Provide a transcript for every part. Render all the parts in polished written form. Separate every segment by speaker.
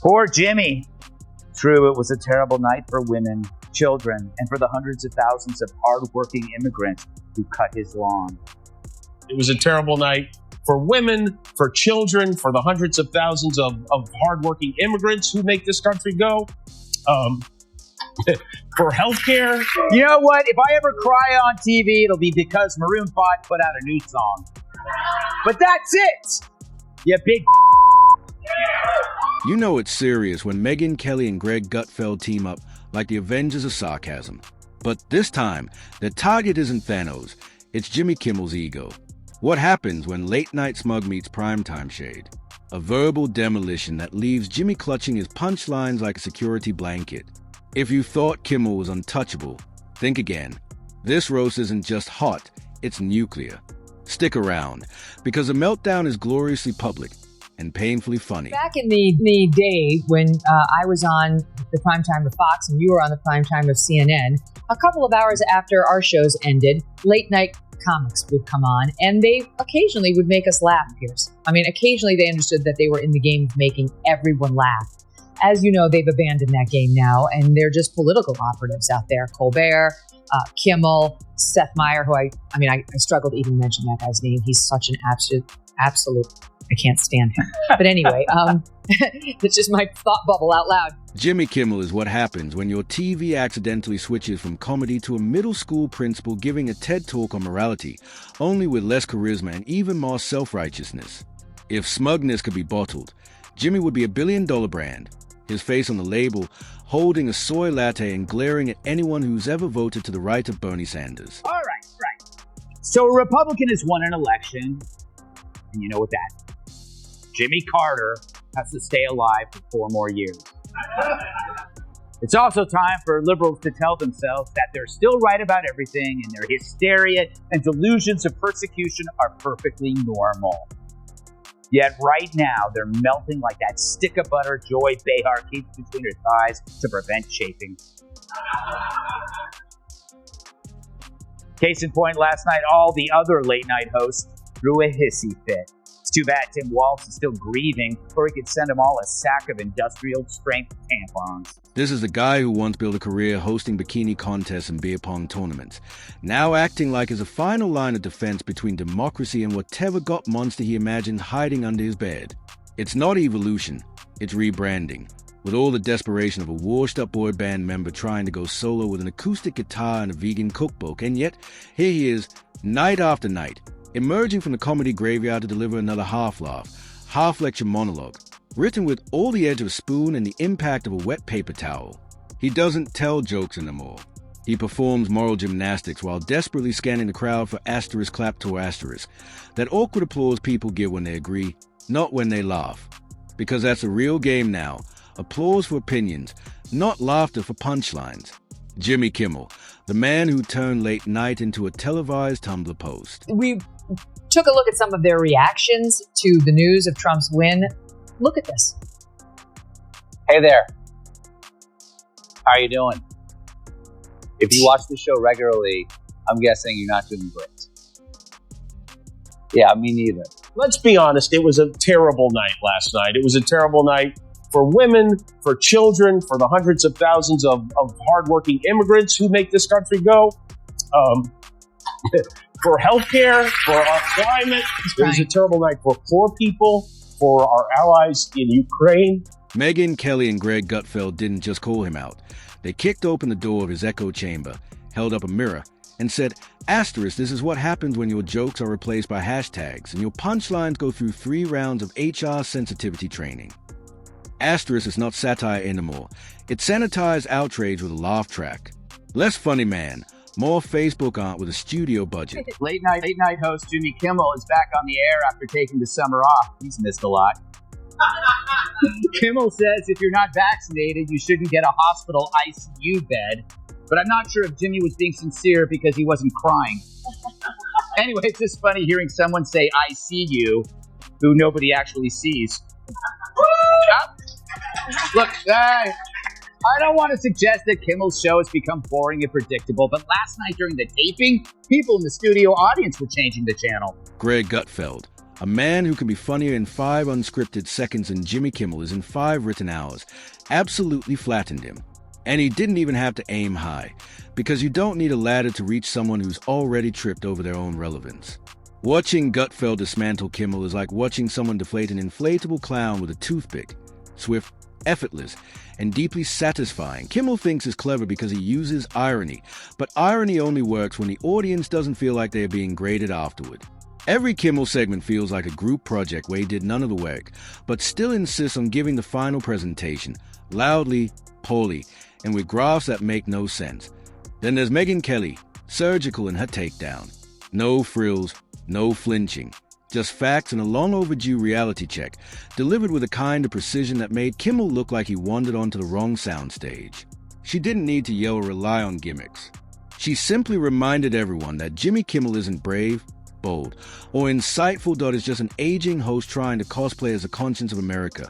Speaker 1: Poor Jimmy. True, it was a terrible night for women, children, and for the hundreds of thousands of hardworking immigrants who cut his lawn.
Speaker 2: It was a terrible night for women, for children, for the hundreds of thousands of hardworking immigrants who make this country go. For healthcare.
Speaker 1: You know what? If I ever cry on TV, it'll be because Maroon 5 put out a new song. But that's it! You big.
Speaker 3: You know it's serious when Megyn Kelly and Greg Gutfeld team up like the Avengers of sarcasm. But this time, the target isn't Thanos, it's Jimmy Kimmel's ego. What happens when late-night smug meets primetime shade? A verbal demolition that leaves Jimmy clutching his punchlines like a security blanket. If you thought Kimmel was untouchable, think again. This roast isn't just hot, it's nuclear. Stick around, because the meltdown is gloriously public and painfully funny.
Speaker 4: Back in the day when I was on the primetime of Fox and you were on the primetime of CNN, a couple of hours after our shows ended, late night comics would come on, and they occasionally would make us laugh, Pierce. I mean, occasionally they understood that they were in the game of making everyone laugh. As you know, they've abandoned that game now, and they're just political operatives out there. Colbert, Kimmel, Seth Meyers, who I struggle to even mention that guy's name. He's such an absolute, I can't stand him. But anyway, it's just my thought bubble out loud.
Speaker 3: Jimmy Kimmel is what happens when your TV accidentally switches from comedy to a middle school principal giving a TED talk on morality, only with less charisma and even more self-righteousness. If smugness could be bottled, Jimmy would be $1 billion brand. His face on the label, holding a soy latte and glaring at anyone who's ever voted to the right of Bernie Sanders.
Speaker 1: All right. So a Republican has won an election, and you know what that means. Jimmy Carter has to stay alive for 4 more years. It's also time for liberals to tell themselves that they're still right about everything, and their hysteria and delusions of persecution are perfectly normal. Yet right now, they're melting like that stick of butter Joy Behar keeps between her thighs to prevent chafing. Case in point, last night, all the other late-night hosts threw a hissy fit. It's too bad Tim Walz is still grieving, or he could send them all a sack of industrial-strength tampons.
Speaker 3: This is the guy who once built a career hosting bikini contests and beer pong tournaments, now acting like he's a final line of defense between democracy and whatever got monster he imagined hiding under his bed. It's not evolution, it's rebranding, with all the desperation of a washed-up boy band member trying to go solo with an acoustic guitar and a vegan cookbook, and yet here he is, night after night, emerging from the comedy graveyard to deliver another half-laugh, half-lecture monologue, written with all the edge of a spoon and the impact of a wet paper towel. He doesn't tell jokes anymore. He performs moral gymnastics while desperately scanning the crowd for asterisk clap to asterisk, that awkward applause people give when they agree, not when they laugh. Because that's a real game now. Applause for opinions, not laughter for punchlines. Jimmy Kimmel, the man who turned late night into a televised Tumblr post.
Speaker 4: We took a look at some of their reactions to the news of Trump's win. Look at this.
Speaker 1: Hey there. How are you doing? If you watch the show regularly, I'm guessing you're not doing great. Yeah, me neither.
Speaker 2: Let's be honest, it was a terrible night last night. It was a terrible night for women, for children, for the hundreds of thousands of hardworking immigrants who make this country go. For healthcare, for our climate. It was a terrible night for poor people, for our allies in Ukraine.
Speaker 3: Megyn Kelly and Greg Gutfeld didn't just call him out. They kicked open the door of his echo chamber, held up a mirror, and said, "Asterisk, this is what happens when your jokes are replaced by hashtags and your punchlines go through 3 rounds of HR sensitivity training." Asterisk is not satire anymore. It's sanitized outrage with a laugh track. Less funny man, more Facebook aunt with a studio budget.
Speaker 1: Late night host Jimmy Kimmel is back on the air after taking the summer off. He's missed a lot. Kimmel says if you're not vaccinated, you shouldn't get a hospital ICU bed. But I'm not sure if Jimmy was being sincere because he wasn't crying. Anyway, it's just funny hearing someone say, "I see you," who nobody actually sees. Look, I don't want to suggest that Kimmel's show has become boring and predictable, but last night during the taping, people in the studio audience were changing the channel.
Speaker 3: Greg Gutfeld, A man who can be funnier in 5 unscripted seconds than Jimmy Kimmel is in 5 written hours absolutely flattened him. And he didn't even have to aim high, because you don't need a ladder to reach someone who's already tripped over their own relevance. Watching Gutfeld dismantle Kimmel is like watching someone deflate an inflatable clown with a toothpick. Swift, effortless, and deeply satisfying. Kimmel thinks is clever because he uses irony, but irony only works when the audience doesn't feel like they are being graded afterward. Every Kimmel segment feels like a group project where he did none of the work, but still insists on giving the final presentation, loudly, poorly, and with graphs that make no sense. Then there's Megyn Kelly, surgical in her takedown. No frills, no flinching. Just facts and a long overdue reality check, delivered with a kind of precision that made Kimmel look like he wandered onto the wrong soundstage. She didn't need to yell or rely on gimmicks. She simply reminded everyone that Jimmy Kimmel isn't brave, bold, or insightful. Is just an aging host trying to cosplay as the conscience of America,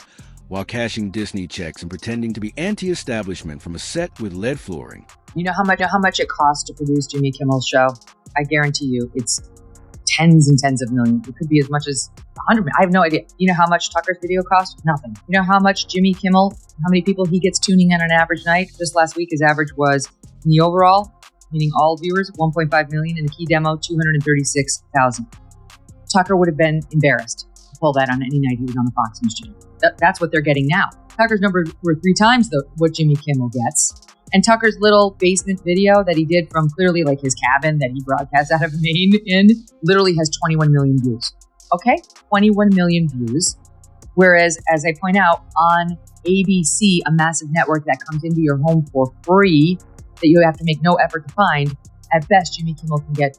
Speaker 3: while cashing Disney checks and pretending to be anti-establishment from a set with lead flooring.
Speaker 4: You know how much it costs to produce Jimmy Kimmel's show? I guarantee you it's tens and tens of millions. It could be as much as 100. I have no idea. You know how much Tucker's video cost? Nothing. You know how much Jimmy Kimmel, how many people he gets tuning in on an average night? Just last week, his average was, in the overall, meaning all viewers, 1.5 million. In the key demo, 236,000. Tucker would have been embarrassed to pull that on any night he was on the Fox News channel. That's what they're getting now. Tucker's numbers were 3 times what Jimmy Kimmel gets. And Tucker's little basement video that he did from clearly like his cabin that he broadcasts out of Maine in literally has 21 million views. Okay? 21 million views. Whereas, as I point out, on ABC, a massive network that comes into your home for free, that you have to make no effort to find, at best, Jimmy Kimmel can get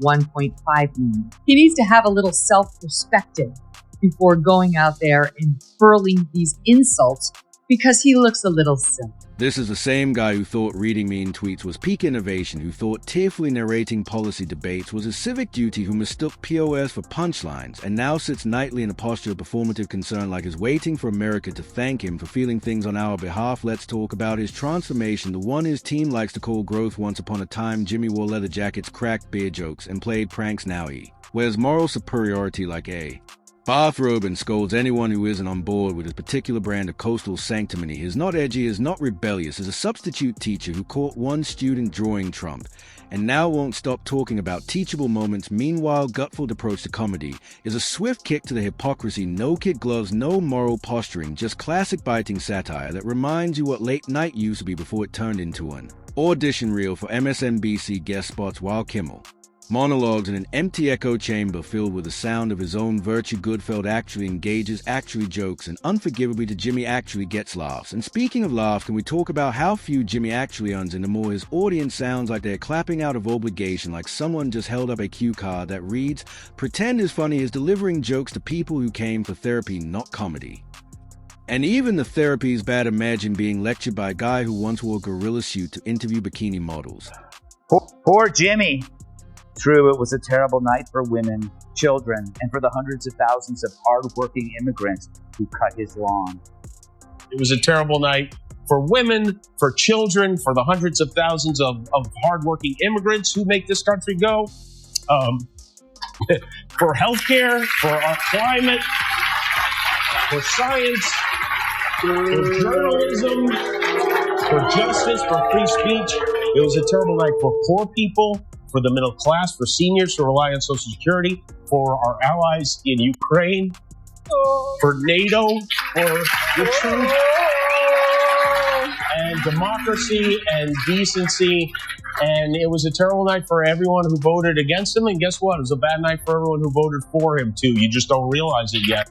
Speaker 4: 1.5 million. He needs to have a little self-perspective before going out there and hurling these insults because he looks a little silly.
Speaker 3: This is the same guy who thought reading mean tweets was peak innovation, who thought tearfully narrating policy debates was a civic duty, who mistook POS for punchlines, and now sits nightly in a posture of performative concern like he's waiting for America to thank him for feeling things on our behalf. Let's talk about his transformation, the one his team likes to call growth. Once upon a time, Jimmy wore leather jackets, cracked beer jokes, and played pranks. Now he wears moral superiority like a bathrobe and scolds anyone who isn't on board with his particular brand of coastal sanctimony. He's not edgy, is not rebellious, is a substitute teacher who caught one student drawing Trump, and now won't stop talking about teachable moments. Meanwhile, Gutfeld approach to comedy is a swift kick to the hypocrisy, no kid gloves, no moral posturing, just classic biting satire that reminds you what late night used to be before it turned into an audition reel for MSNBC guest spots, while Kimmel monologues in an empty echo chamber filled with the sound of his own virtue. Gutfeld actually engages, actually jokes, and unforgivably to Jimmy actually gets laughs. And speaking of laughs, can we talk about how few Jimmy actually earns, and the more his audience sounds like they're clapping out of obligation, like someone just held up a cue card that reads, "Pretend is funny," is delivering jokes to people who came for therapy, not comedy. And even the therapy is bad. Imagine being lectured by a guy who once wore a gorilla suit to interview bikini models.
Speaker 1: Poor Jimmy. True, it was a terrible night for women, children, and for the hundreds of thousands of hardworking immigrants who cut his lawn.
Speaker 2: It was a terrible night for women, for children, for the hundreds of thousands of hardworking immigrants who make this country go, for healthcare, for our climate, for science, for journalism, for justice, for free speech. It was a terrible night for poor people, for the middle class, for seniors who rely on Social Security, for our allies in Ukraine, for NATO, for the truth and democracy and decency. And it was a terrible night for everyone who voted against him. And guess what? It was a bad night for everyone who voted for him, too. You just don't realize it yet.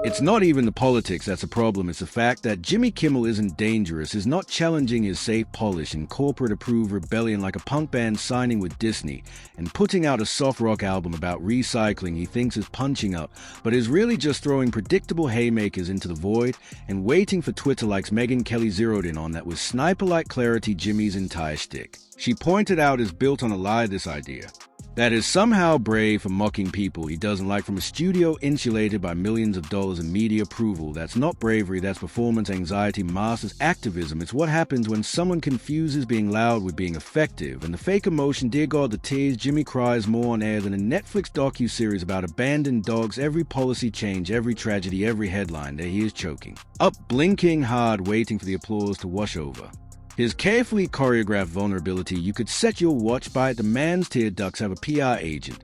Speaker 3: It's not even the politics that's a problem. It's the fact that Jimmy Kimmel isn't dangerous, is not challenging his safe polish and corporate-approved rebellion like a punk band signing with Disney and putting out a soft rock album about recycling he thinks is punching up, but is really just throwing predictable haymakers into the void and waiting for Twitter likes Megyn Kelly zeroed in on that with sniper-like clarity Jimmy's entire shtick. She pointed out is built on a lie, this idea. That is somehow brave for mocking people he doesn't like from a studio insulated by millions of dollars in media approval. That's not bravery, that's performance anxiety masters activism. It's what happens when someone confuses being loud with being effective. And the fake emotion, dear God, the tears, Jimmy cries more on air than a Netflix docuseries about abandoned dogs, every policy change, every tragedy, every headline. There he is choking. Up, blinking hard, waiting for the applause to wash over. His carefully choreographed vulnerability, you could set your watch by it. The man's tear ducts have a PR agent.